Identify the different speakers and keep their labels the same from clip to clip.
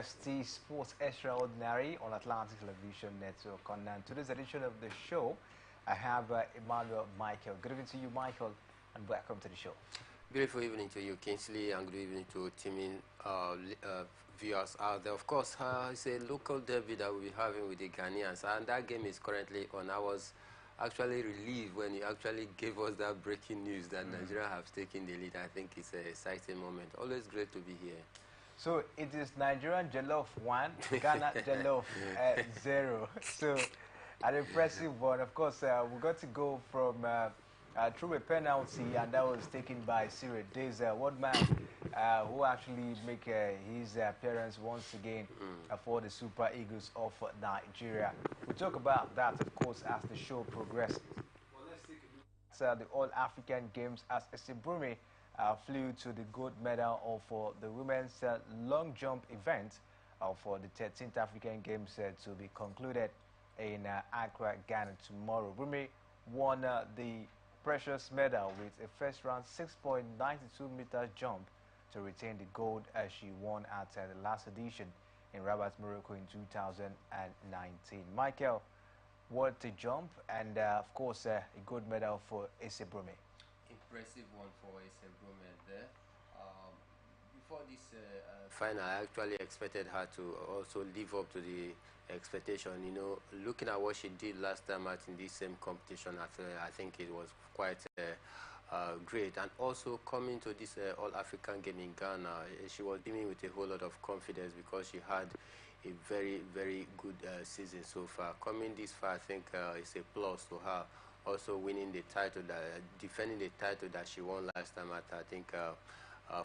Speaker 1: University Sports Extraordinary on Atlantic Television Network. On today's edition of the show, I have Emmanuel Michael. Good evening to you, Michael, and welcome to the show.
Speaker 2: Beautiful evening to you, Kingsley, and good evening to teaming viewers out there. Of course, it's a local derby that we'll be having with the Ghanaians, and that game is currently on. I was actually relieved when you actually gave us that breaking news that Nigeria have taken the lead. I think it's an exciting moment. Always great to be here.
Speaker 1: So it is Nigerian Jollof 1, Ghana Jollof 0. So an impressive one. Of course, we got to go from through a penalty, and that was taken by Siri. There's one man who actually make his appearance once again for the Super Eagles of Nigeria. We'll talk about that, of course, as the show progresses. Well, let's take a look at the All-African Games as Esibrumi flew to the gold medal for the women's long jump event for the 13th African Games to be concluded in Accra, Ghana tomorrow. Brumi won the precious medal with a first round 6.92 meters jump to retain the gold as she won at the last edition in Rabat, Morocco in 2019. Michael, what a jump, and of course a gold medal for Esibrumi.
Speaker 2: Impressive one for Esibrumi there. Before this final, I actually expected her to also live up to the expectation. You know, looking at what she did last time out in this same competition, I think it was quite great. And also coming to this All-African game in Ghana, she was beaming with a whole lot of confidence because she had a very, very good season so far. Coming this far, I think it's a plus to her. Also winning the title, defending the title that she won last time out, I think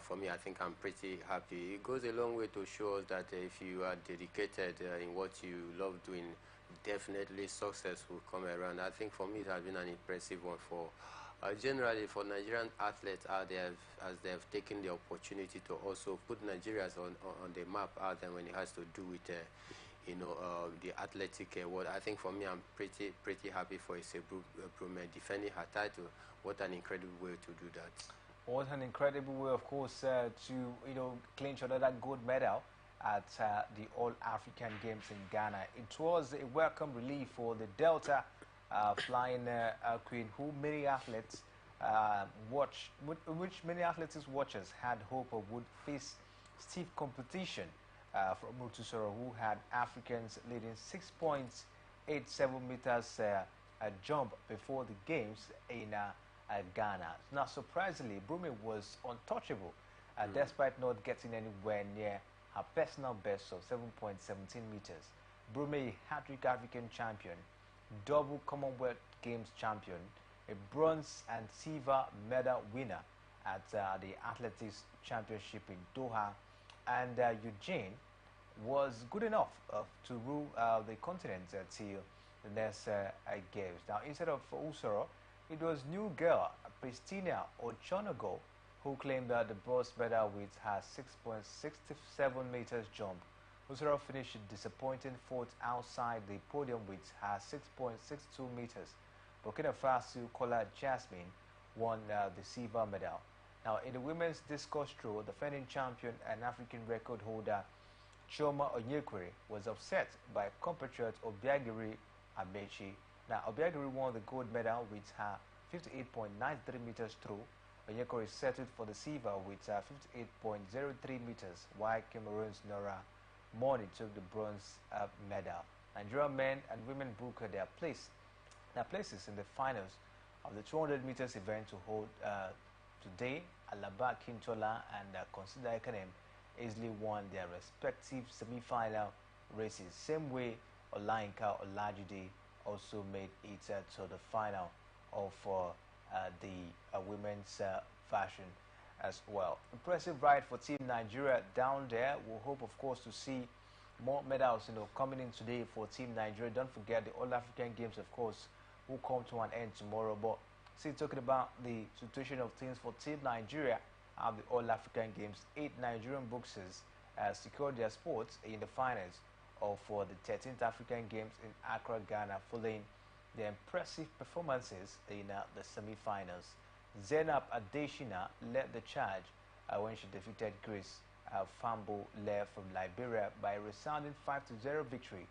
Speaker 2: for me, I think I'm pretty happy. It goes a long way to show us that if you are dedicated in what you love doing, definitely success will come around. I think for me, it has been an impressive one for generally for Nigerian athletes out there, as they have taken the opportunity to also put Nigerians on the map out there when it has to do with the athletic world. I think for me, I'm pretty happy for Esibrumi defending her title. What an incredible way to do that.
Speaker 1: What an incredible way, of course, to clinch another gold medal at the All-African Games in Ghana. It was a welcome relief for the Delta flying queen, who many athletes which many athletics watchers had hope of would face stiff competition from Mutusoro, who had Africans leading 6.87 meters jump before the games in Ghana. Now, surprisingly, Brumi was untouchable, despite not getting anywhere near her personal best of 7.17 meters. Brumi, hat-trick African champion, double Commonwealth Games champion, a bronze and silver medal winner at the Athletics Championship in Doha, and Eugene was good enough to rule the continent till the next games. Now, instead of Usoro, it was new girl Pristina Ochonogo who claimed the bronze medal with her 6.67 meters jump. Usoro finished disappointing fourth outside the podium with her 6.62 meters. Burkina Faso Kola Jasmine won the silver medal. Now, in the women's discus throw, defending champion and African record holder Chioma Onyekwere was upset by compatriot Obiagiri Amechi. Now, Obiagiri won the gold medal with her 58.93 meters throw. Onyekwere settled for the silver with 58.03 meters, while Cameroon's Nora Moni took the bronze medal. Nigerian men and women booked their places in the finals of the 200 meters event to hold today. Alaba Kintola and Consider Ekanem easily won their respective semi-final races. Same way, Olayinka Olajide also made it to the final of the women's fashion as well. Impressive ride for Team Nigeria down there. We'll hope, of course, to see more medals, coming in today for Team Nigeria. Don't forget the All-African Games, of course, will come to an end tomorrow. But still talking about the situation of things for Team Nigeria at the All-African Games, 8 Nigerian boxers secured their spots in the finals of for the 13th African Games in Accra, Ghana, following their impressive performances in the semi-finals. Zainab Adeshina led the charge when she defeated Grace Fambo led from Liberia by a resounding 5-0 victory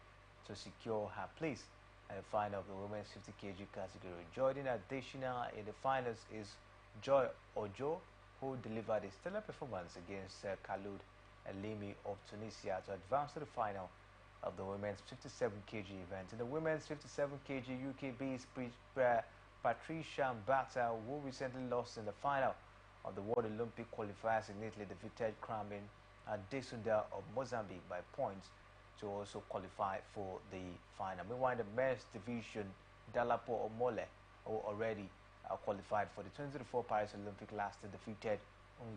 Speaker 1: to secure her place in the final of the women's 50 kg category. Joining additional in the finals is Joy Ojo, who delivered a stellar performance against Khalid Elimi of Tunisia to advance to the final of the women's 57 kg event. In the women's 57 kg UK-based Patricia Mbata, who recently lost in the final of the World Olympic qualifiers in Italy, defeated Kramin Desunda of Mozambique by points to also qualify for the final. Meanwhile, in the men's division, Dalapo Omole, who already qualified for the 2024 Paris Olympic last year, defeated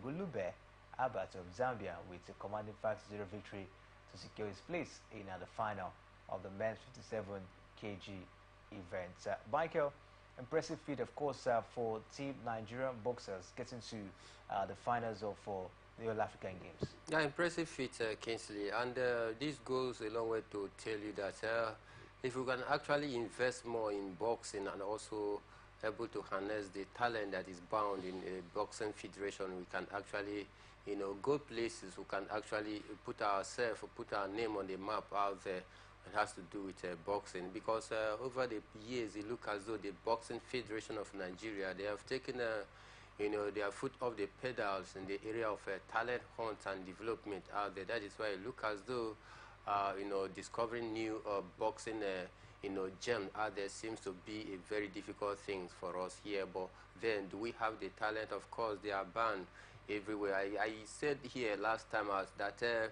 Speaker 1: Ngulube Abat of Zambia with a commanding 5-0 victory to secure his place in the final of the men's 57 kg event. Michael, impressive feat, of course, for Team Nigerian boxers getting to the finals of the All African Games.
Speaker 2: Yeah, impressive feat, Kingsley. And this goes a long way to tell you that if we can actually invest more in boxing and also able to harness the talent that is bound in a boxing federation, we can actually, go places. We can actually put ourselves, put our name on the map out there. It has to do with boxing, because over the years it looks as though the Boxing Federation of Nigeria, they have taken their foot off the pedals in the area of talent hunt and development out there. That is why it looks as though discovering new boxing gem out there seems to be a very difficult thing for us here. But then, do we have the talent? Of course, they are banned everywhere. I said here last time that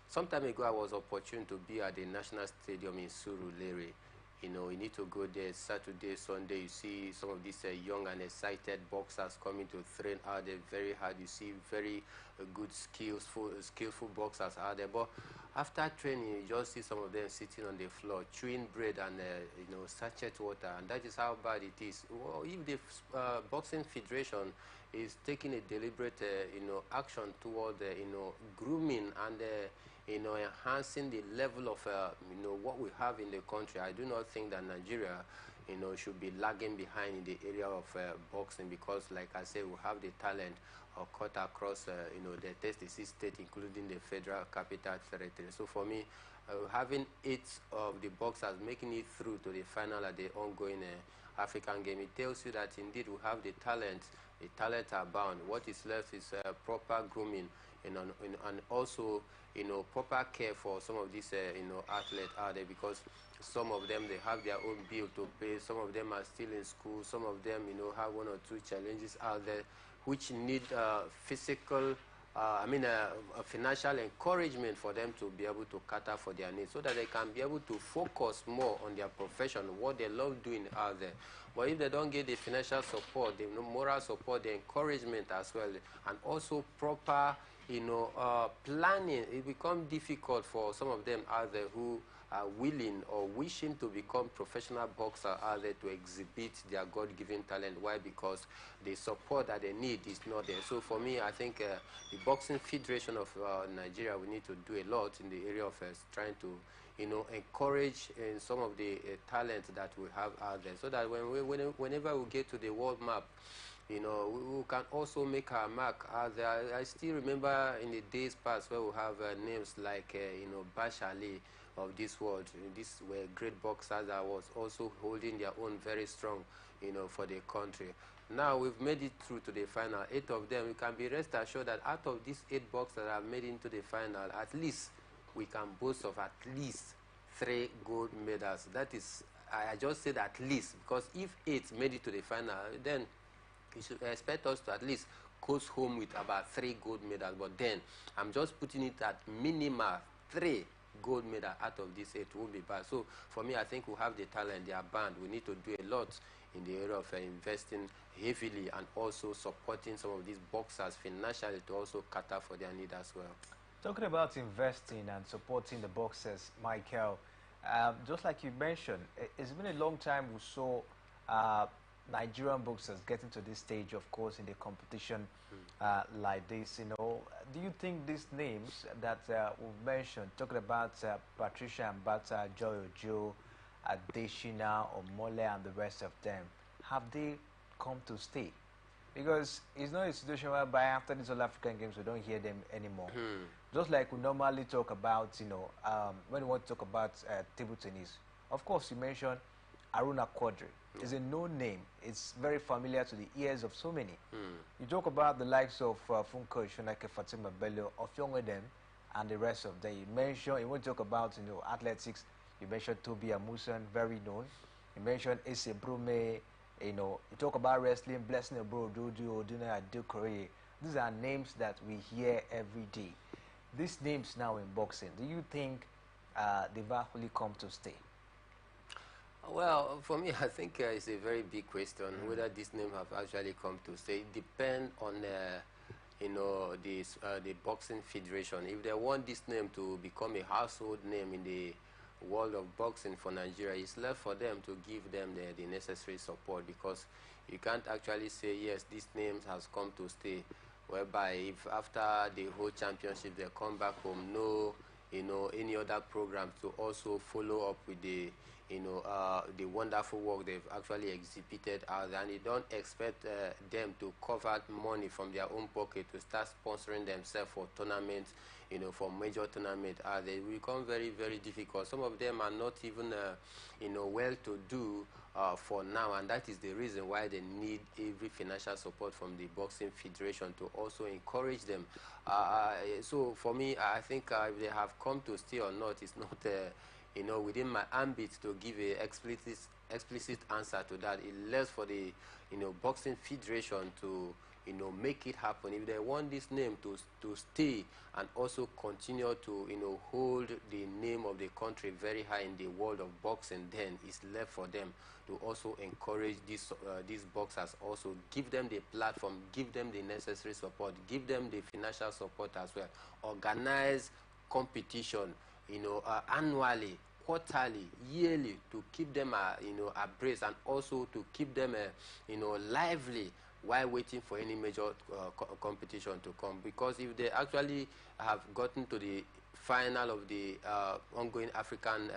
Speaker 2: some time ago I was opportune to be at the National Stadium in Surulere. You need to go there Saturday, Sunday. You see some of these young and excited boxers coming to train out there very hard. You see very good, skillful boxers out there. But after training, you just see some of them sitting on the floor, chewing bread and sachet water, and that is how bad it is. Well, if the Boxing Federation is taking a deliberate, action toward, grooming and enhancing the level of, what we have in the country, I do not think that Nigeria, should be lagging behind in the area of boxing, because, like I said, we have the talent cut across, the 36 states, including the Federal Capital Territory. So for me, having 8 of the boxers making it through to the final at the ongoing African game, it tells you that indeed we have the talent. The talent are bound. What is left is proper grooming, and also proper care for some of these athletes out there, because some of them, they have their own bill to pay. Some of them are still in school. Some of them have 1 or 2 challenges out there which need physical financial encouragement for them to be able to cater for their needs, so that they can be able to focus more on their profession, what they love doing out there. But if they don't get the financial support, the moral support, the encouragement as well, and also proper planning, it becomes difficult for some of them out there who are willing or wishing to become professional boxers out there to exhibit their God-given talent. Why? Because the support that they need is not there. So for me, I think the Boxing Federation of Nigeria, we need to do a lot in the area of trying to encourage some of the talent that we have out there, so that whenever we get to the world map, we can also make our mark out there. I still remember in the days past where we have names like Bash Ali of this world. These were great boxers that was also holding their own very strong, for the country. Now we've made it through to the final. 8 of them, we can be rest assured that out of these 8 boxers that have made into the final, at least we can boast of at least 3 gold medals. That is, I just said at least, because if 8 made it to the final, then you should expect us to at least coast home with about 3 gold medals. But then I'm just putting it at minimal 3 gold medals out of these 8 will be bad. So for me, I think we have the talent, they are banned. We need to do a lot in the area of investing heavily and also supporting some of these boxers financially to also cater for their need as well.
Speaker 1: Talking about investing and supporting the boxers, Michael, just like you mentioned, it's been a long time we saw Nigerian boxers getting to this stage, of course, in the competition like this. Do you think these names that we've mentioned, talking about Patricia Mbata, Joy Ojo, Adeshina, Omole, and the rest of them, have they come to stay? Because it's not a situation whereby after these All African Games we don't hear them anymore. Just like we normally talk about, when we want to talk about table tennis. Of course, you mentioned Aruna Quadri. It's a known name. It's very familiar to the ears of so many. You talk about the likes of Funko Ishonake, Fatima Bello, of Yongwedem, and the rest of them. You want to talk about, athletics. You mentioned Toby Amusan, very known. You mentioned Ese Brume. You talk about wrestling, Blessing Abro, Dodo, Oduna, Adokore. These are names that we hear every day. These names now in boxing, do you think they've actually come to stay?
Speaker 2: Well, for me, I think it's a very big question whether this name have actually come to stay. It depends on the boxing federation. If they want this name to become a household name in the world of boxing for Nigeria, it's left for them to give them the necessary support, because you can't actually say yes, this name has come to stay, whereby if after the whole championship they come back home, no any other program to also follow up with the the wonderful work they've actually exhibited out there, and they don't expect them to cover money from their own pocket to start sponsoring themselves for tournaments, for major tournaments. They become very, very difficult. Some of them are not even well to do for now, and that is the reason why they need every financial support from the boxing federation to also encourage them. So for me, I think if they have come to stay or not, it's not within my ambit to give a explicit answer to that. It left for the boxing federation to make it happen. If they want this name to stay and also continue to hold the name of the country very high in the world of boxing, then it's left for them to also encourage these boxers, also give them the platform, give them the necessary support, give them the financial support as well, organize competition annually, quarterly, yearly, to keep them abreast, and also to keep them lively while waiting for any major competition to come. Because if they actually have gotten to the final of the ongoing African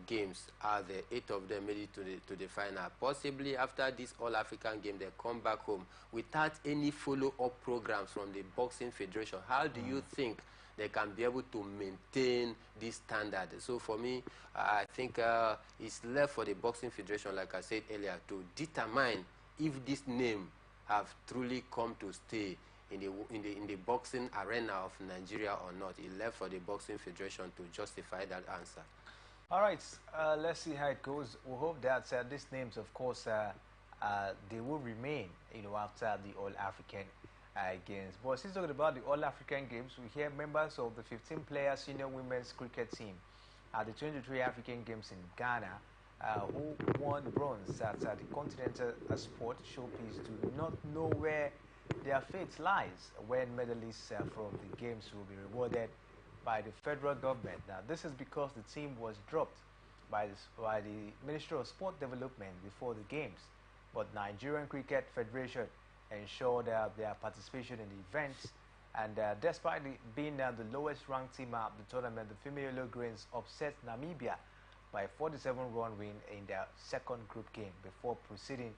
Speaker 2: games, the 8 of them made it to the final. Possibly after this All-African game, they come back home without any follow-up programs from the boxing federation. How do you think they can be able to maintain this standard? So for me, I think it's left for the boxing federation, like I said earlier, to determine if this name have truly come to stay in the boxing arena of Nigeria or not. It left for the boxing federation to justify that answer.
Speaker 1: All right, let's see how it goes. We hope that these names, of course, they will remain, after the All-African Games. But since talking about the All-African Games, we hear members of the 15-player senior women's cricket team at the 23 African Games in Ghana, who won bronze at the Continental Sport Showpiece, do not know where their fate lies when medalists from the games will be rewarded by the federal government. Now, this is because the team was dropped by the Ministry of Sport Development before the games, but Nigerian Cricket Federation ensured their participation in the events, and despite being the lowest ranked team at the tournament, the female Yellow Greens upset Namibia by a 47-run win in their second group game before proceeding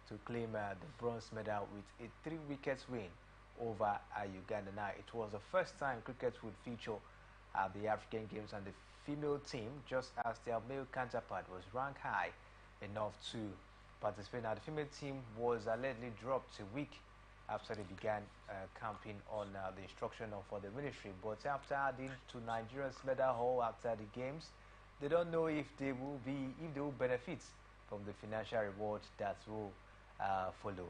Speaker 1: to claim the bronze medal with a 3-wicket win over Uganda. Now, it was the first time cricket would feature at the African Games, and the female team, just as their male counterpart, was ranked high enough to participate. Now, the female team was allegedly dropped a week after they began camping on the instruction for the ministry. But after adding to Nigeria's medal haul after the games, they don't know if they will benefit from the financial reward that will follow.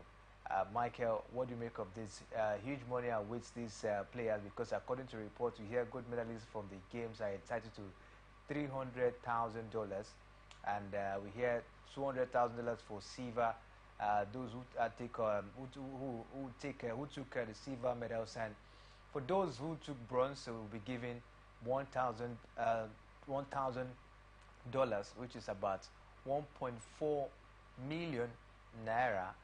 Speaker 1: Michael, what do you make of this? Huge money awaits these players, because according to reports, we hear gold medalists from the games are entitled to $300,000, and we hear $200,000 for silver. Those who took the silver medals, and for those who took bronze, they will be given $1,000, which is about 1.4 million naira,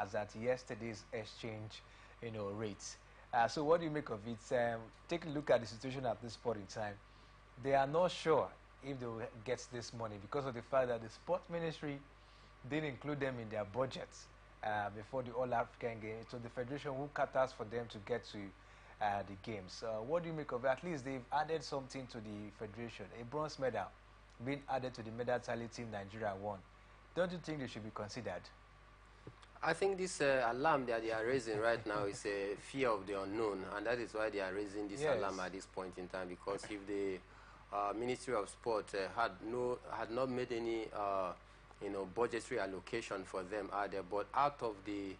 Speaker 1: as at yesterday's exchange, rates. So what do you make of it? Take a look at the situation at this point in time. They are not sure if they will get this money because of the fact that the Sport Ministry didn't include them in their budgets before the All-African Games. So the federation who caters for them to get to the games. What do you make of it? At least they've added something to the federation. A bronze medal being added to the medal tally team Nigeria won. Don't you think they should be considered?
Speaker 2: I think this alarm that they are raising right now is a fear of the unknown, and that is why they are raising this alarm at this point in time. Because if the Ministry of Sport had not made any budgetary allocation for them either, but out of the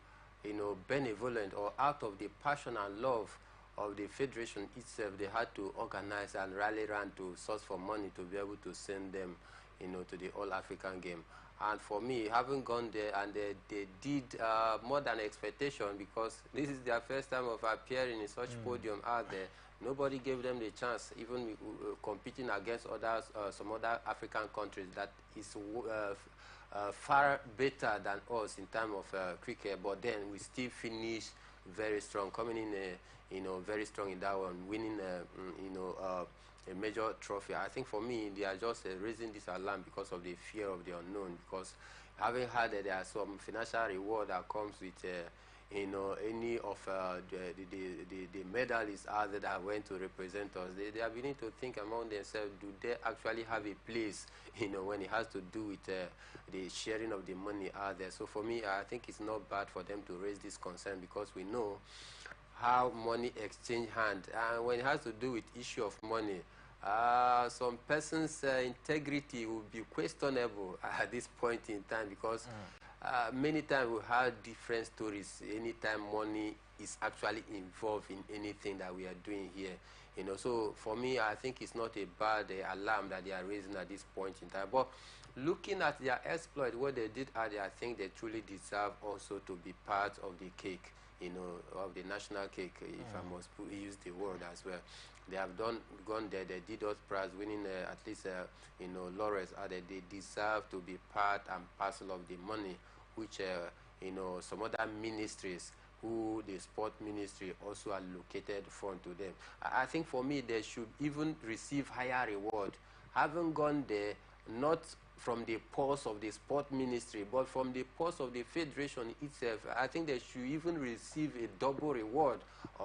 Speaker 2: benevolent or out of the passion and love of the federation itself, they had to organize and rally around to source for money to be able to send them to the All-African game. And for me, having gone there, and they did more than expectation, because this is their first time of appearing in such podium out there. Nobody gave them the chance, even competing against others, some other African countries that is far better than us in terms of cricket. But then we still finish very strong, coming in, very strong in that one, winning, a major trophy. I think for me, they are just raising this alarm because of the fear of the unknown. Because having heard that there are some financial reward that comes with, any of the medalists out there that went to represent us, they are beginning to think among themselves: do they actually have a place, when it has to do with the sharing of the money out there? So for me, I think it's not bad for them to raise this concern, because we know how money exchange hand, and when it has to do with issue of money, some person's integrity will be questionable at this point in time, because many times we have different stories anytime money is actually involved in anything that we are doing here. So for me, I think it's not a bad alarm that they are raising at this point in time. But looking at their exploit, what they did earlier, I think they truly deserve also to be part of the cake, of the national cake, if I must use the word as well. They have gone there, they did us prize, winning at least, laurels. They deserve to be part and parcel of the money, which, some other ministries, who the sport ministry also allocated fund to them. I think for me, they should even receive higher reward. Having gone there, not from the purse of the sport ministry, but from the purse of the federation itself, I think they should even receive a double reward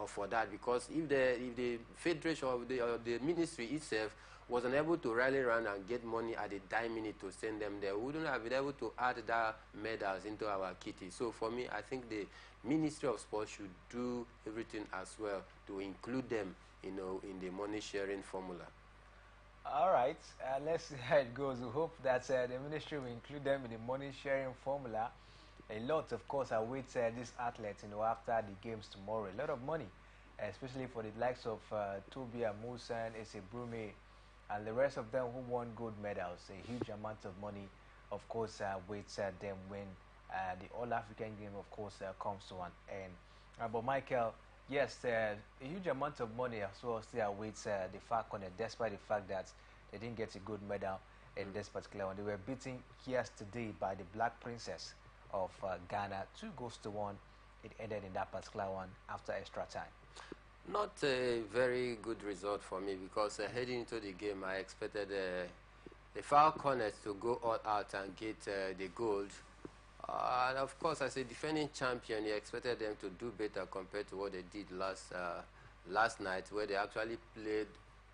Speaker 2: for that. Because if the federation of the ministry itself was unable to rally around and get money at the dime minute to send them there, we wouldn't have been able to add that medals into our kitty. So for me, I think the Ministry of Sport should do everything as well to include them, in the money sharing formula.
Speaker 1: All right, let's see how it goes. We hope that the ministry will include them in the money sharing formula. A lot, of course, awaits these athletes, after the games tomorrow. A lot of money, especially for the likes of Toby Amusan, Ese Brume, and the rest of them who won gold medals. A huge amount of money, of course, waits them when the All-African game, of course, comes to an end. But Michael, yes, a huge amount of money as well still awaits the Falcon, despite the fact that they didn't get a gold medal in this particular one. They were beaten yesterday by the Black Princess of Ghana, 2-1. It ended in that particular one after extra time.
Speaker 2: Not a very good result for me, because heading into the game, I expected the Falconers to go all out and get the gold. And of course, as a defending champion, you expected them to do better compared to what they did last night, where they actually played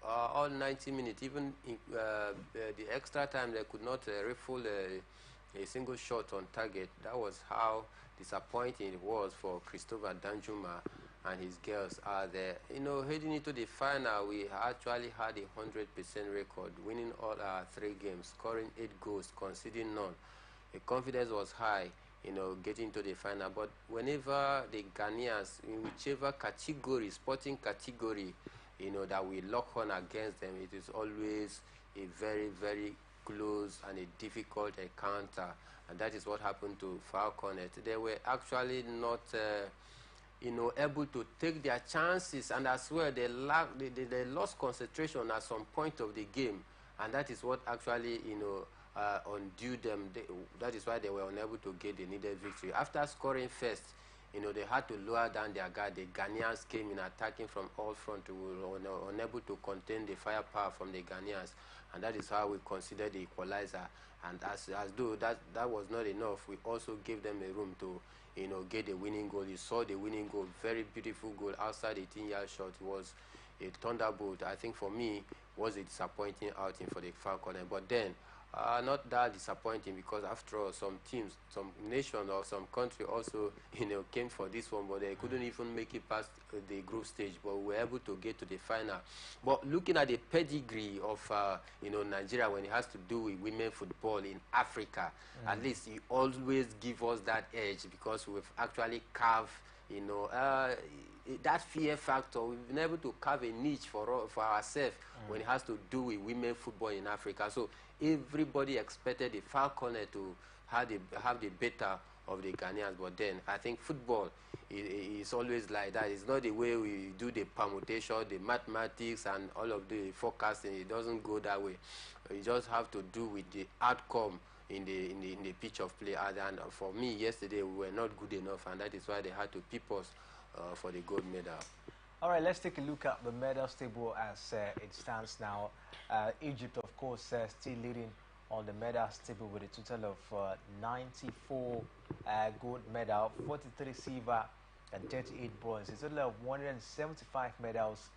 Speaker 2: all 90 minutes. Even in, the extra time, they could not rifle a single shot on target. That was how disappointing it was for Christopher Danjuma and his girls are there. Heading into the final, we actually had a 100% record, winning all our 3 games, scoring 8 goals, conceding none. The confidence was high, getting to the final. But whenever the Ghanaians, in whichever category, sporting category, that we lock on against them, it is always a very, very close and a difficult encounter. And that is what happened to Falconet. They were actually not, able to take their chances, and as well, they lost concentration at some point of the game. And that is what actually, undue them. That is why they were unable to get the needed victory. After scoring first, they had to lower down their guard. The Ghanaians came in attacking from all fronts, unable to contain the firepower from the Ghanaians, and that is how we considered the equalizer. And as though that was not enough, we also gave them a room to get the winning goal. You saw the winning goal, very beautiful goal outside 18-yard shot. It was a thunderbolt. I think for me, was a disappointing outing for the Falcon. But then, not that disappointing, because after all, some teams, some nations or some country also, came for this one, but they couldn't even make it past the group stage. But we were able to get to the final. But looking at the pedigree of, Nigeria when it has to do with women football in Africa, at least it always give us that edge, because we've actually carved, that fear factor. We've been able to carve a niche for ourselves when it has to do with women football in Africa. So everybody expected the Falconer to have the better of the Ghanaians, but then I think football is always like that. It's not the way we do the permutation, the mathematics, and all of the forecasting. It doesn't go that way. You just have to do with the outcome in the pitch of play. And for me, yesterday we were not good enough, and that is why they had to pip us for the gold medal.
Speaker 1: All right, let's take a look at the medals table as it stands now. Egypt, of course, still leading on the medals table with a total of 94 gold medals, 43 silver, and 38 bronze. A total of 175 medals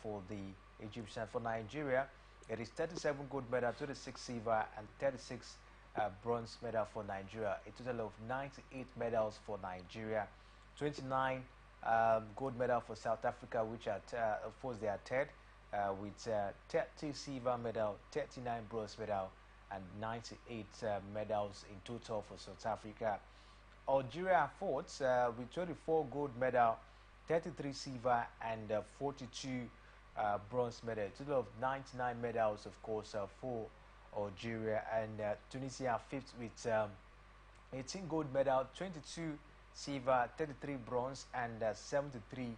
Speaker 1: for the Egyptians. For Nigeria, it is 37 gold medals, 26 silver, and 36 bronze medals for Nigeria. A total of 98 medals for Nigeria, 29 gold medal for South Africa, which are, of course, they are third, with 30 silver medal, 39 bronze medal, and 98 medals in total for South Africa. Algeria fourth with 24 gold medal, 33 silver, and 42 bronze medal. A total of 99 medals, of course, for Algeria. And Tunisia fifth with 18 gold medal, 22 silver, 33 bronze, and 73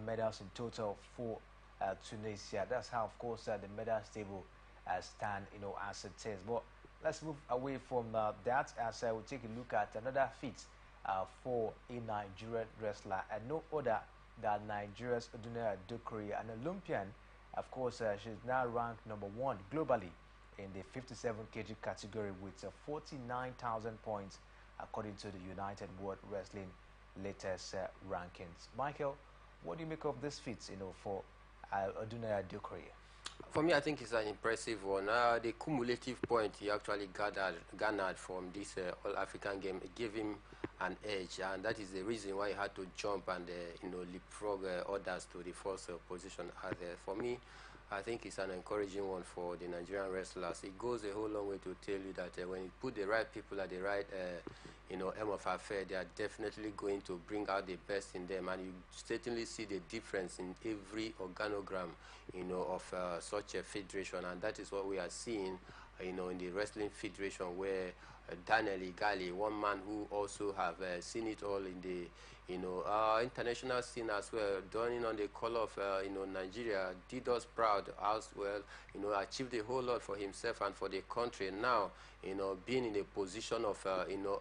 Speaker 1: medals in total for Tunisia. That's how, of course, the medals table stand, as it is. But let's move away from that as we'll take a look at another feat for a Nigerian wrestler, and no other than Nigeria's Odunaya Dokori, an Olympian. Of course, she's now ranked #1 globally in the 57 kg category with 49,000 points, according to the United World Wrestling latest rankings. Michael, what do you make of this feat, for Odunaya Dokori?
Speaker 2: For me, I think it's an impressive one. The cumulative point he actually garnered from this All-African game gave him an edge, and that is the reason why he had to jump and leapfrog others to the first position out there. For me, I think it's an encouraging one for the Nigerian wrestlers. It goes a whole long way to tell you that when you put the right people at the right aim of affair, they are definitely going to bring out the best in them, and you certainly see the difference in every organogram of such a federation, and that is what we are seeing in the wrestling federation, where Daniel Igali, one man who also have seen it all in the international scene as well, donning on the color of Nigeria, did us proud as well, achieved a whole lot for himself and for the country. Now, being in a position of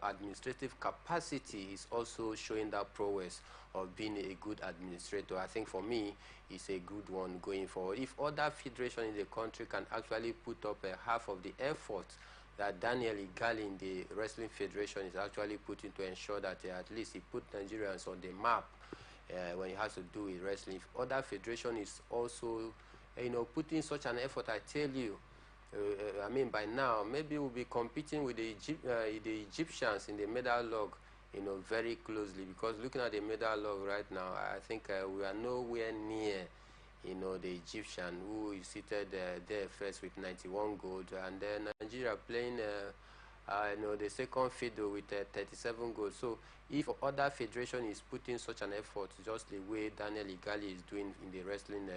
Speaker 2: administrative capacity is also showing that prowess of being a good administrator. I think for me, it's a good one going forward. If other federations in the country can actually put up half of the effort that Daniel Igali in the Wrestling Federation is actually putting to ensure that at least he put Nigerians on the map when it has to do with wrestling. If other federation is also, putting such an effort, I tell you, I mean, by now, maybe we'll be competing with the Egyptians in the medal log, very closely, because looking at the medal log right now, I think we are nowhere near the Egyptian, who is seated there first with 91 gold, and then Nigeria playing the second fiddle with 37 gold. So if other federation is putting such an effort, just the way Daniel Igali is doing in the wrestling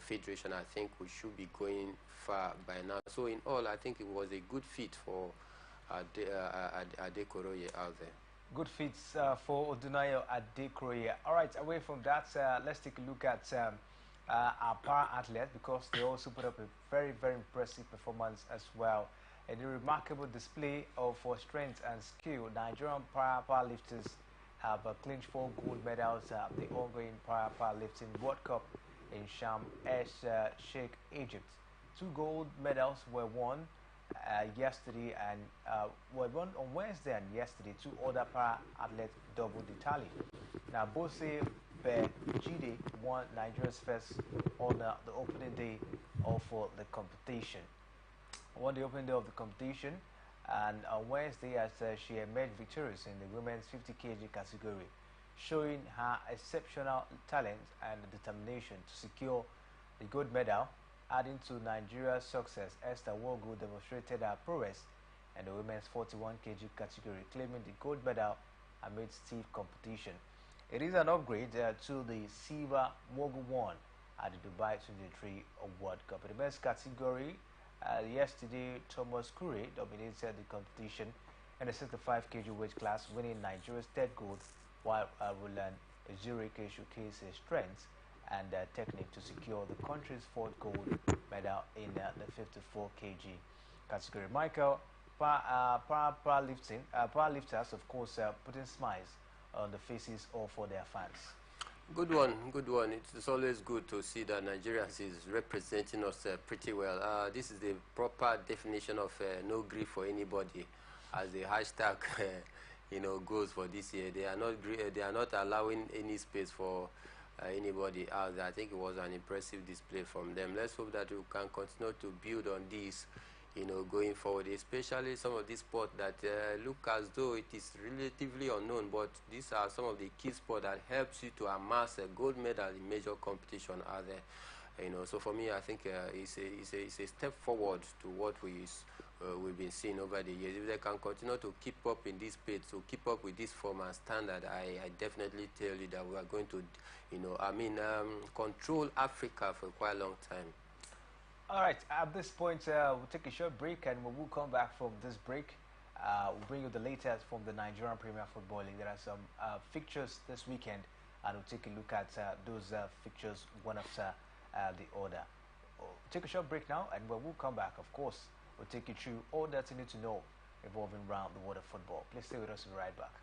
Speaker 2: federation, I think we should be going far by now. So in all, I think it was a good fit for Adekoroye out there.
Speaker 1: Good feats for Odunaya Adekoroye. All right, away from that, let's take a look at our para athletes, because they also put up a very, very impressive performance as well. And a remarkable display of strength and skill. Nigerian para lifters have clinched 4 gold medals at the ongoing Powerlifting World Cup in Sharm el-Sheikh, Egypt. 2 gold medals were won yesterday and were won on Wednesday and yesterday. 2 other para-athletes doubled the tally. Now, Bose Bejide won Nigeria's first on the opening day of the competition. Won the opening day of the competition, and on Wednesday, as she emerged victorious in the women's 50 kg category, showing her exceptional talent and determination to secure the gold medal. Adding to Nigeria's success, Esther Wogu demonstrated her prowess in the women's 41 kg category, claiming the gold medal amid stiff competition. It is an upgrade to the silver Wogu won at the Dubai 23 World Cup. In the men's category, yesterday, Thomas Kure dominated the competition in the 65 kg weight class, winning Nigeria's 3rd gold, while Roland Ezurike showcased his strengths and technique to secure the country's 4th gold medal in the 54 kg category. Michael, powerlifters, of course, putting smiles on the faces of their fans.
Speaker 2: Good one, good one. It's always good to see that Nigeria is representing us pretty well. This is the proper definition of no grief for anybody, as the hashtag goes for this year. They are not allowing any space for anybody out there. I think it was an impressive display from them. Let's hope that we can continue to build on this, going forward, especially some of these sports that look as though it is relatively unknown, but these are some of the key sports that helps you to amass a gold medal in major competition out there. So for me, I think it's a step forward to what we've been seeing over the years. If they can continue to keep up in this pace, to keep up with this form and standard, I definitely tell you that we are going to, control Africa for quite a long time.
Speaker 1: All right, at this point, we'll take a short break, and when we'll come back from this break, we'll bring you the latest from the Nigerian Premier Football League. There are some fixtures this weekend, and we'll take a look at those fixtures one after the other. We'll take a short break now, and when we'll come back, of course, we'll take you through all that you need to know revolving around the world of football. Please stay with us. We'll be right back.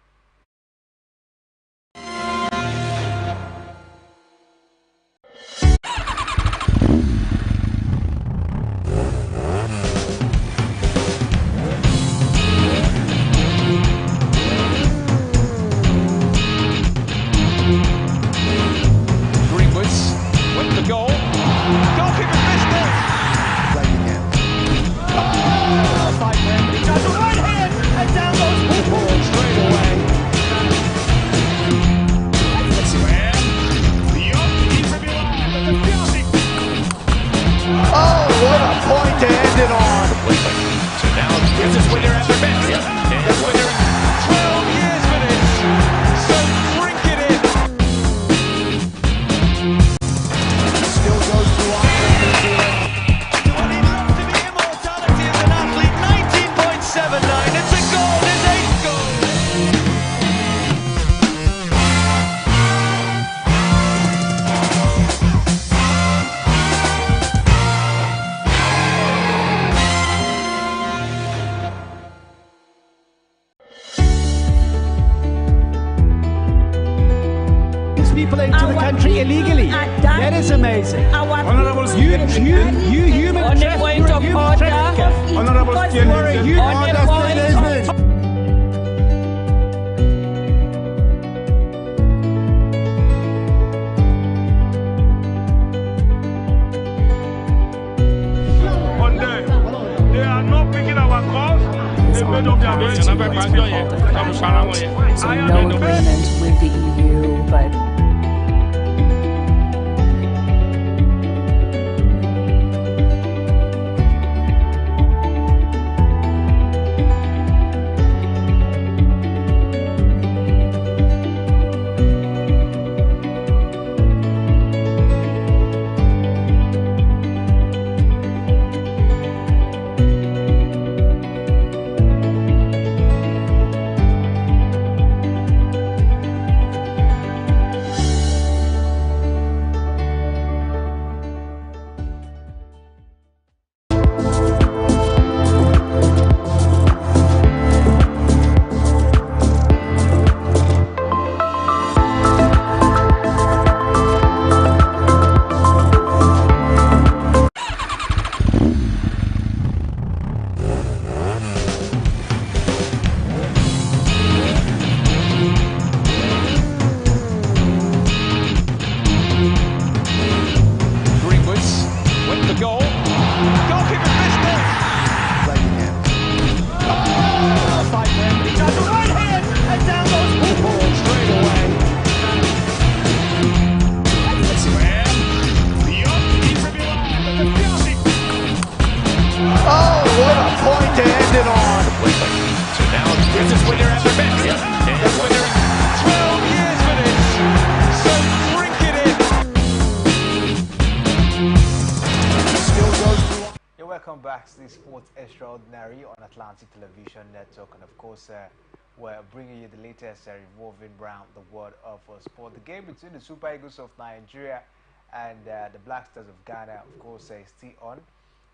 Speaker 3: People into the country illegally. That is amazing.
Speaker 4: Honourable
Speaker 3: you human trafficker.
Speaker 4: Honourable they are not picking our calls. They made up their minds.
Speaker 5: So no agreement with the EU, but
Speaker 4: when you're at the best. That's when you're 12 years for this. So drink it in.
Speaker 1: You're welcome back to the Sports Extraordinary on Atlantic Television Network, and of course, we're bringing you the latest revolving around the world of sport. The game between the Super Eagles of Nigeria and the Black Stars of Ghana, of course, is still on.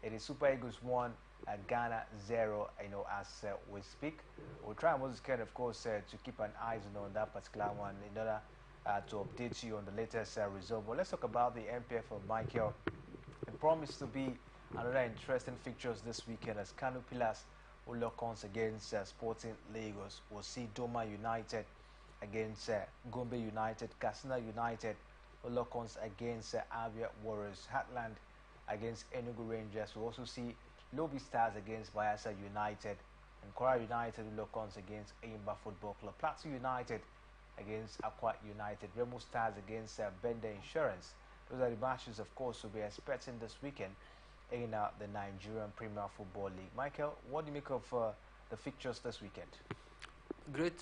Speaker 1: It is Super Eagles 1 and Ghana 0, as we speak. We'll try and most of course, to keep an eye on that particular one in order to update you on the latest result. But let's talk about the MPF of Michael. It promised to be another interesting fixtures this weekend as Kano Pillars will lock ons against Sporting Lagos. We'll see Doma United against Gombe United. Katsina United will lock ons against Abia Warriors. Heartland against Enugu Rangers. We'll also see Lobby Stars against Bayelsa United. And Kora United will lock ons against Eyimba Football Club. Plateau United against Aqua United. Remo Stars against Bender Insurance. Those are the matches, of course, we'll be expecting this weekend in the Nigerian Premier Football League. Michael, what do you make of the fixtures this weekend?
Speaker 2: Great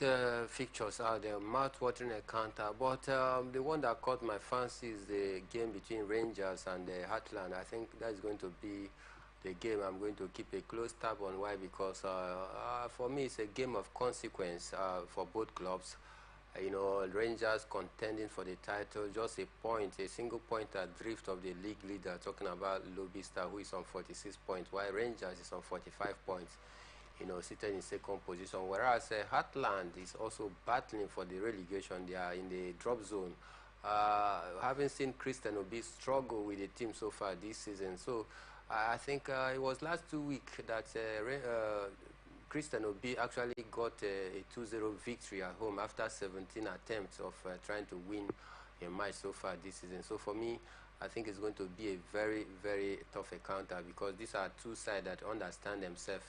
Speaker 2: fixtures out there, mouth-watering encounter, but the one that caught my fancy is the game between Rangers and Heartland. I think that's going to be the game I'm going to keep a close tab on. Why? Because for me, it's a game of consequence for both clubs. Rangers contending for the title, just a single point adrift of the league leader, talking about Lobby Star, who is on 46 points, while Rangers is on 45 points, seated in second position, whereas Heartland is also battling for the relegation. They are in the drop zone. Having seen Christian Obi struggle with the team so far this season, so I think it was last 2 weeks that Christian Obi actually got a 2-0 victory at home after 17 attempts of trying to win a match so far this season. So for me, I think it's going to be a very, very tough encounter because these are two sides that understand themselves,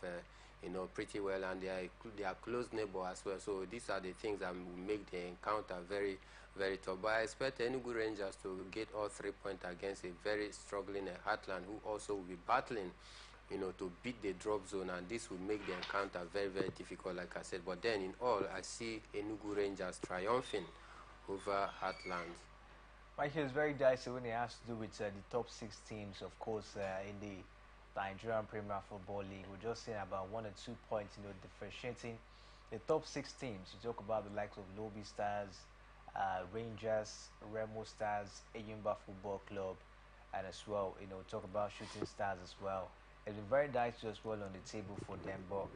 Speaker 2: pretty well, and they are close neighbors as well. So these are the things that make the encounter very, very tough. But I expect Enugu Rangers to get all 3 points against a very struggling Heartland, who also will be battling to beat the drop zone, and this will make the encounter very, very difficult, like I said. But then in all, I see Enugu Rangers triumphing over Heartland.
Speaker 1: Michael, is very dicey when it has to do with the top 6 teams, of course, in the Nigerian Premier Football League. We're just seeing about 1 or 2 points, differentiating the top 6 teams. You talk about the likes of Lobby Stars, Rangers, Remo Stars, Eyimba Football Club, and as well, talk about Shooting Stars as well. It's been very dicey as well on the table for them, but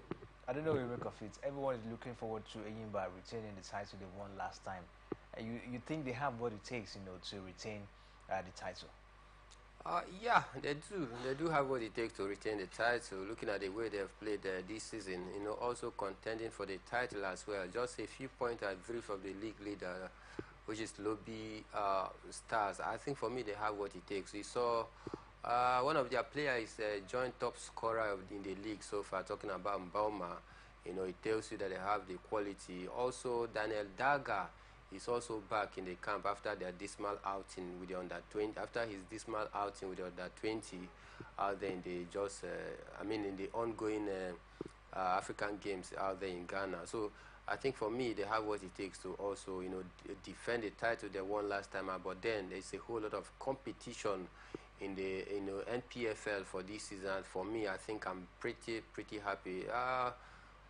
Speaker 1: I don't know what you make of it. Everyone is looking forward to Eyimba retaining the title they won last time. You think they have what it takes, to retain the title?
Speaker 2: Yeah, they do. They do have what it takes to retain the title. Looking at the way they've played this season, also contending for the title as well. Just a few points adrift of the league leader, which is Lobby Stars. I think for me, they have what it takes. We saw one of their players is joint top scorer in the league so far, talking about Mbauma. It tells you that they have the quality. Also, Daniel Daga is also back in the camp after their dismal outing with the under-20. After his dismal outing with the under-20, out there in the in the ongoing African Games out there in Ghana. So I think for me, they have what it takes to also, defend the title they won last time. But then there's a whole lot of competition in the NPFL for this season. And for me, I think I'm pretty happy.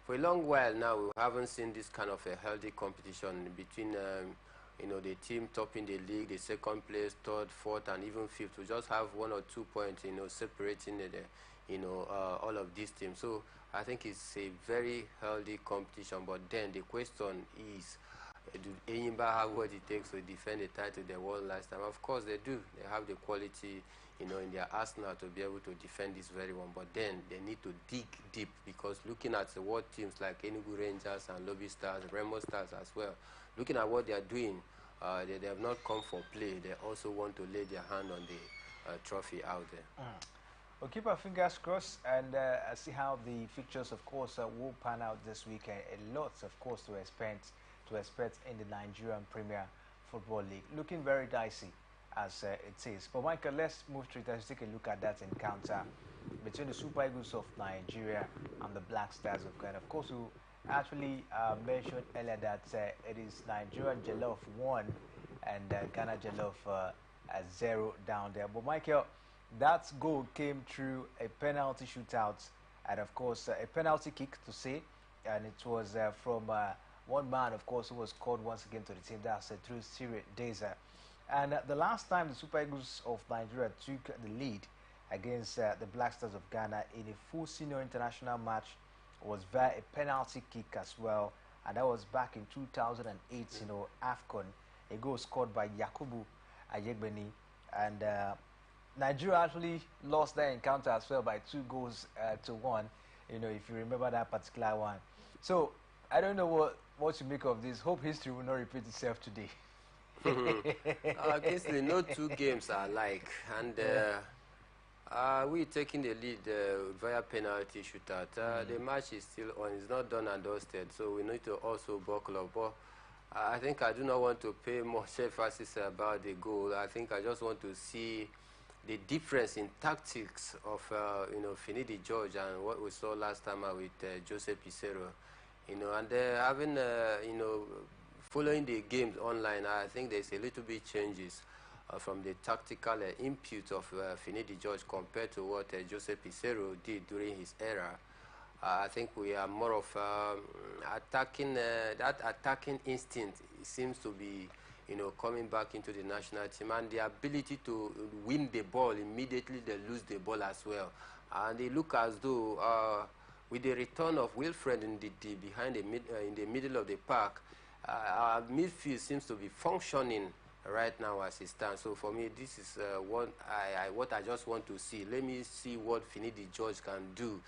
Speaker 2: For a long while now, we haven't seen this kind of a healthy competition between the team topping the league, the second place, third, fourth, and even fifth. We just have 1 or 2 points, separating all of these teams. So I think it's a very healthy competition. But then the question is, do Eyimba have what it takes to defend the title they won last time? Of course they do. They have the quality, in their arsenal to be able to defend this very one. But then they need to dig deep, because looking at the world teams like Enugu Rangers and Lobby Stars, Remo Stars as well, looking at what they are doing, they have not come for play. They also want to lay their hand on the trophy out there.
Speaker 1: We'll keep our fingers crossed and see how the fixtures, of course, will pan out this weekend. A lot, of course, to expect in the Nigerian Premier Football League. Looking very dicey as it is. But Michael, let's move straight and take a look at that encounter between the Super Eagles of Nigeria and the Black Stars of Ghana. Of course, we'll actually mentioned earlier that it is Nigeria Jollof 1 and Ghana Jollof 0 down there. But Michael, that goal came through a penalty shootout and, of course, a penalty kick to say. And it was from one man, of course, who was called once again to the team. That's through Siri Deza. And the last time the Super Eagles of Nigeria took the lead against the Black Stars of Ghana in a full senior international match was via a penalty kick as well, and that was back in 2008, AFCON. A goal scored by Yakubu Ayegbeni, and Nigeria actually lost that encounter as well by 2 goals to 1. If you remember that particular one. So I don't know what to make of this. Hope history will not repeat itself today.
Speaker 2: Obviously, no two games are alike, and we taking the lead via penalty shootout. The match is still on; it's not done and dusted, so we need to also buckle up. But I think I do not want to pay much emphasis about the goal. I think I just want to see the difference in tactics of Finidi George and what we saw last time with Joseph Pissarro. And having following the games online, I think there's a little bit changes from the tactical input of Finidi George compared to what Joseph Pissarro did during his era. I think we are more of attacking, that attacking instinct seems to be coming back into the national team, and the ability to win the ball immediately they lose the ball as well. And they look as though with the return of Wilfred in behind in the middle of the park, our midfield seems to be functioning right now as it stands. So for me, this is what I just want to see. Let me see what Finidi George can do.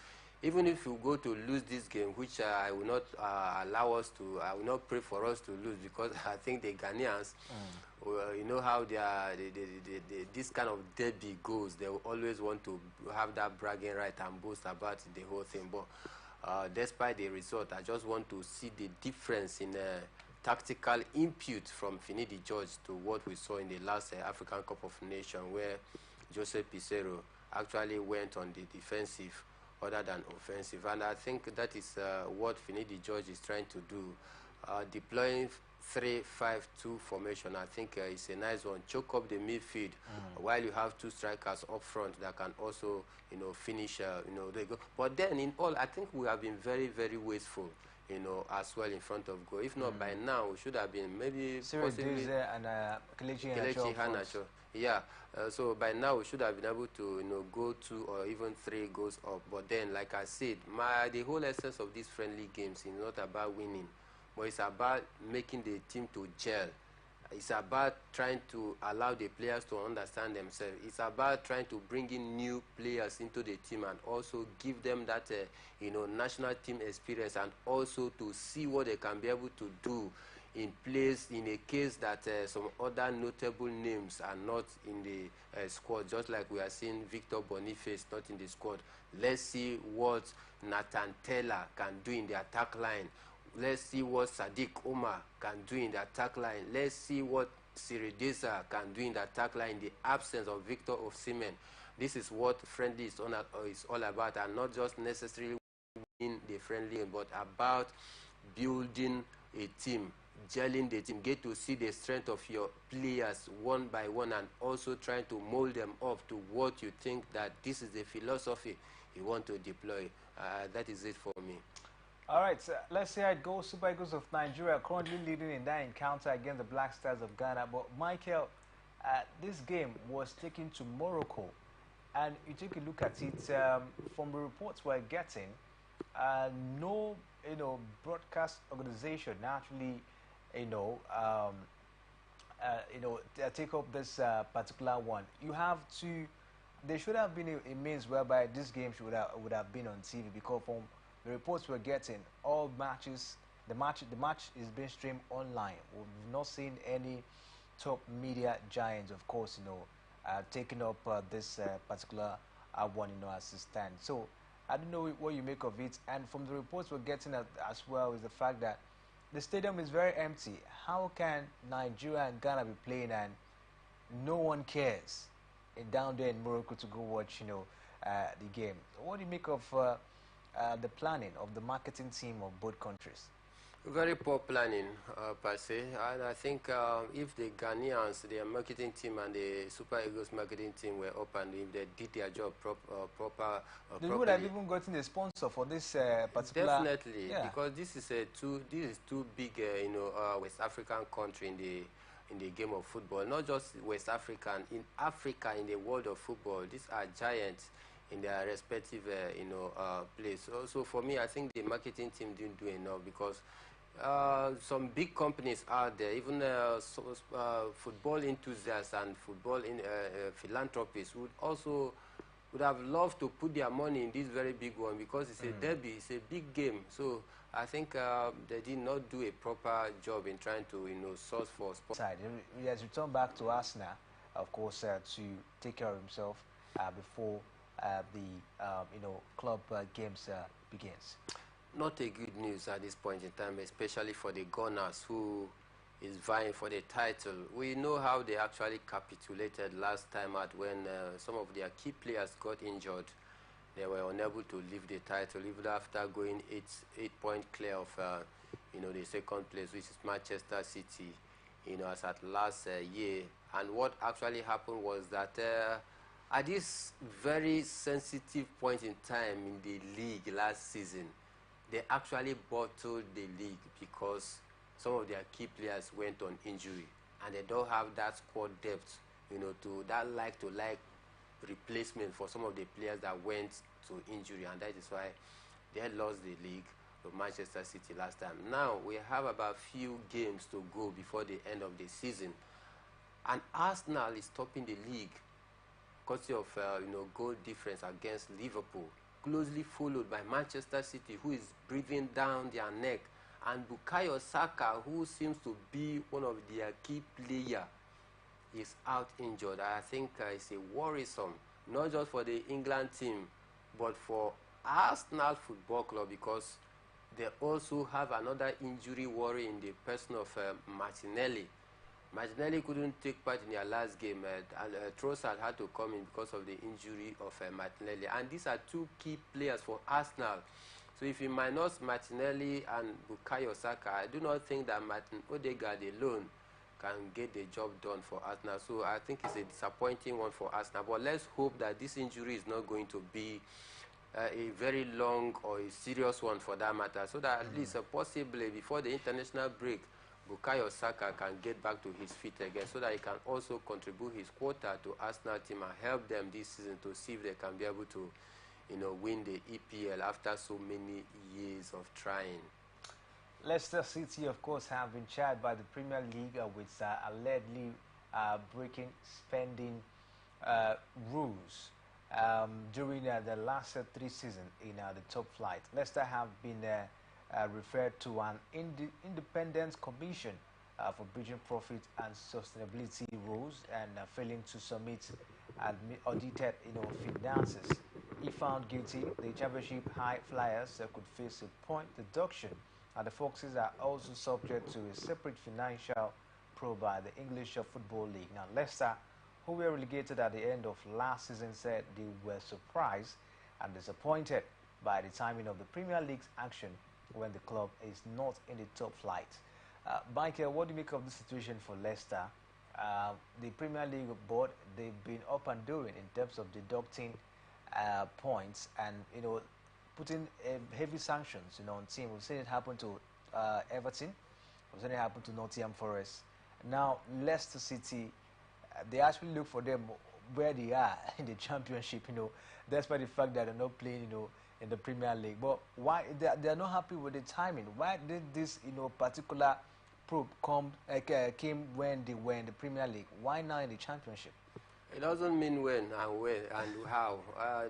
Speaker 2: Even if we go to lose this game, which I will not allow us to, I will not pray for us to lose, because I think the Ghanaians, you know how this kind of derby goes. They will always want to have that bragging right and boast about the whole thing. But despite the result, I just want to see the difference in tactical input from Finidi George to what we saw in the last African Cup of Nations, where Joseph Pissarro actually went on the defensive other than offensive. And I think that is what Finidi George is trying to do. Deploying 3-5-2 formation, I think it's a nice one. Choke up the midfield while you have two strikers up front that can also, finish, they go. But then in all, I think we have been very, very wasteful, as well in front of goal. If not by now, we should have been maybe possibly
Speaker 1: and Kelechi
Speaker 2: Iheanacho. Yeah, so by now we should have been able to go 2 or even 3 goals up. But then, like I said, the whole essence of these friendly games is not about winning, but it's about making the team to gel. It's about trying to allow the players to understand themselves. It's about trying to bring in new players into the team and also give them that national team experience, and also to see what they can be able to do in place in a case that some other notable names are not in the squad, just like we are seeing Victor Boniface not in the squad. Let's see what Nathan Taylor can do in the attack line. Let's see what Sadiq Omar can do in the attack line. Let's see what Siridesa can do in the attack line in the absence of Victor Osimhen. This is what friendly is all about, and not just necessarily in the friendly, but about building a team, gelling the team, get to see the strength of your players one by one, and also trying to mold them up to what you think that this is the philosophy you want to deploy. That is it for me.
Speaker 1: All right, so let's see how it goes. Super Eagles of Nigeria currently leading in that encounter against the Black Stars of Ghana. But Michael, this game was taken to Morocco, and you take a look at it from the reports we're getting. No, broadcast organization actually, take up this particular one. You have to. There should have been a means whereby this game would have been on TV, because from the reports we're getting, all matches, the match is being streamed online. We've not seen any top media giants, of course, taking up this particular one, as it stands. So I don't know what you make of it. And from the reports we're getting as well is the fact that the stadium is very empty. How can Nigeria and Ghana be playing and no one cares down there in Morocco to go watch, the game? What do you make of the planning of the marketing team of both countries?
Speaker 2: Very poor planning, per se. And I think if the Ghanaians, their marketing team and the Super Eagles marketing team were up and if they did their job properly.
Speaker 1: They would have even gotten a sponsor for this particular...
Speaker 2: Definitely,
Speaker 1: yeah.
Speaker 2: because this is too big, West African country in the game of football. Not just West African, in Africa, in the world of football, these are giants in their respective, place. So for me, I think the marketing team didn't do enough because some big companies out there, even football enthusiasts and football philanthropists would have loved to put their money in this very big one because it's a derby, it's a big game. So I think they did not do a proper job in trying to, source for sport.
Speaker 1: He has returned back to Arsenal, of course, to take care of himself before the club games begins.
Speaker 2: Not a good news at this point in time, especially for the Gunners who is vying for the title. We know how they actually capitulated last time out when some of their key players got injured. They were unable to lift the title even after going eight point clear of the second place, which is Manchester City, as at last year. And what actually happened was that at this very sensitive point in time in the league last season, they actually bottled the league because some of their key players went on injury and they don't have that squad depth, to that like replacement for some of the players that went to injury, and that is why they had lost the league to Manchester City last time. Now we have about few games to go before the end of the season, and Arsenal is topping the league because of goal difference against Liverpool, closely followed by Manchester City, who is breathing down their neck, and Bukayo Saka, who seems to be one of their key players, is out injured. I think it's a worrisome, not just for the England team, but for Arsenal Football Club, because they also have another injury worry in the person of Martinelli. Martinelli couldn't take part in their last game, and Trossard had to come in because of the injury of Martinelli. And these are two key players for Arsenal. So if you minus Martinelli and Bukayo Saka, I do not think that Martin Odegaard alone can get the job done for Arsenal. So I think it's a disappointing one for Arsenal. But let's hope that this injury is not going to be a very long or a serious one for that matter, so that at least possibly before the international break, Bukayo Saka can get back to his feet again, so that he can also contribute his quota to Arsenal team and help them this season to see if they can be able to, win the EPL after so many years of trying.
Speaker 1: Leicester City, of course, have been charged by the Premier League with allegedly breaking spending rules during the last 3 seasons in the top flight. Leicester have been referred to an independent commission for breaching profit and sustainability rules and failing to submit audited finances. If found guilty, the Championship high flyers could face a point deduction, and the Foxes are also subject to a separate financial probe by the English Football League. Now, Leicester, who were relegated at the end of last season, said they were surprised and disappointed by the timing of the Premier League's action when the club is not in the top flight. Michael, what do you make of the situation for Leicester? The Premier League board, they've been up and doing in terms of deducting points and putting heavy sanctions on team. We've seen it happen to Everton. We've seen it happen to Nottingham Forest. Now Leicester City, they actually look for them where they are in the Championship. Despite the fact that they're not playing in the Premier League. But why they're not happy with the timing? Why did this particular probe came when they were in the Premier League? Why now in the Championship?
Speaker 2: It doesn't mean when and where and how.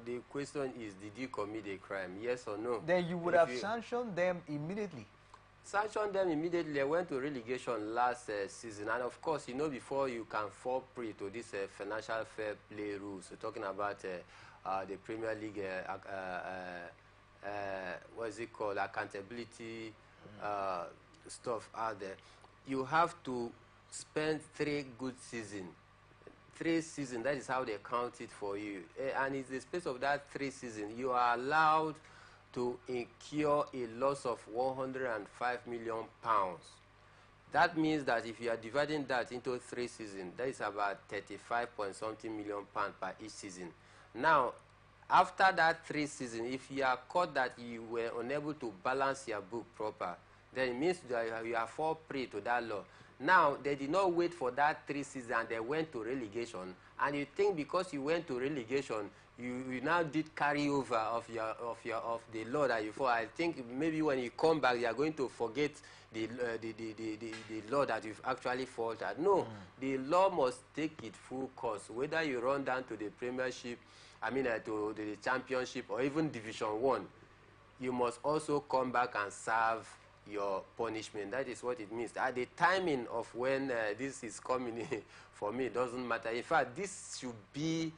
Speaker 2: The question is, did you commit a crime? Yes or no?
Speaker 1: Then you would have sanctioned them immediately.
Speaker 2: Sanctioned them immediately. They went to relegation last season, and of course, before you can fall prey to this financial fair play rules. We're talking about the Premier League, what is it called, accountability stuff out there. You have to spend 3 good seasons. 3 seasons, that is how they count it for you. And in the space of that 3 seasons, you are allowed to incur a loss of £105 million. That means that if you are dividing that into 3 seasons, that is about 35-point-something million pounds per each season. Now, after that 3 seasons, if you are caught that you were unable to balance your book proper, then it means that you are fall prey to that law. Now, they did not wait for that 3 seasons and they went to relegation. And you think because you went to relegation, you now did carry over of the law that you follow. I think maybe when you come back, you are going to forget the law that you've actually faltered. No, the law must take its full course. Whether you run down to the Premiership, to the Championship, or even Division 1, you must also come back and serve your punishment. That is what it means. The timing of when this is coming in, for me, doesn't matter. In fact, this should be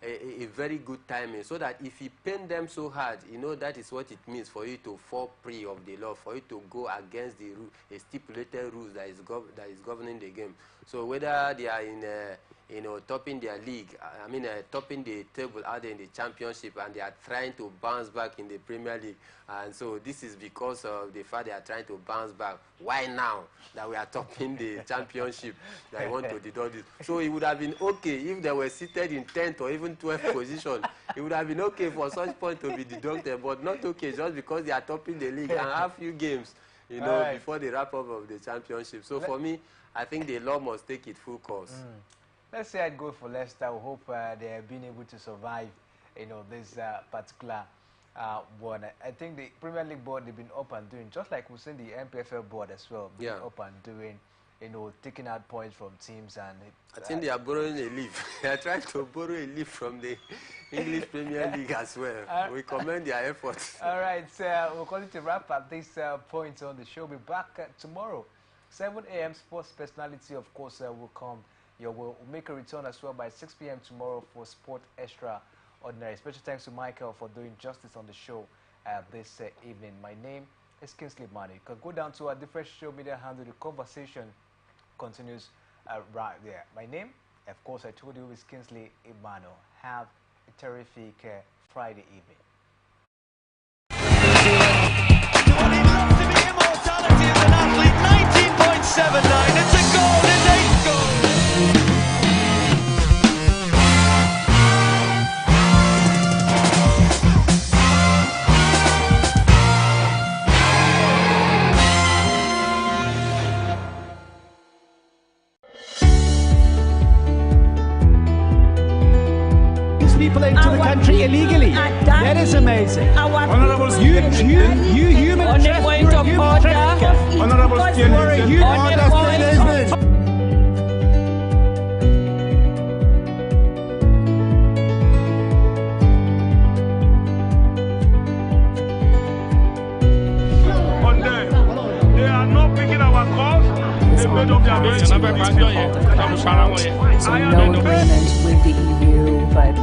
Speaker 2: a very good timing, so that if you pain them so hard, that is what it means for you to fall prey of the law, for you to go against the stipulated rules that is governing the game. So whether they are in topping their league, topping the table out there in the Championship, and they are trying to bounce back in the Premier League, and so this is because of the fact they are trying to bounce back. Why now that we are topping the Championship, they want to deduct this? So it would have been okay if they were seated in 10th or even 12th position. It would have been okay for such point to be deducted, but not okay just because they are topping the league and have few games, before the wrap up of the Championship. So for me, I think the law must take its full course.
Speaker 1: Let's say I'd go for Leicester. We hope they have been able to survive, this particular board. I think the Premier League board, they've been up and doing, just like we've seen the NPFL board as well, been up and doing, taking out points from teams. And
Speaker 2: I think they are borrowing a leaf. They are trying to borrow a leaf from the English Premier League as well. We commend their efforts.
Speaker 1: All right, we'll call it a wrap at this point on the show. We'll be back tomorrow. 7 a.m. Sports Personality, of course, will come. We'll make a return as well by 6 p.m. tomorrow for Sport Extraordinary. Special thanks to Michael for doing justice on the show this evening. My name is Kingsley Mani. You can go down to our different social media handle. The conversation continues right there. My name, of course, I told you, is Kingsley Emmanuel. Have a terrific Friday evening.
Speaker 4: Immortality as an athlete, 19.79. It's a goal, it's 8 goals.
Speaker 3: People into the country illegally. That is amazing.
Speaker 6: Honorable
Speaker 3: You human trafficker.
Speaker 6: Honorable they are not picking our calls. They made up their minds.
Speaker 5: There's no agreement with the EU, but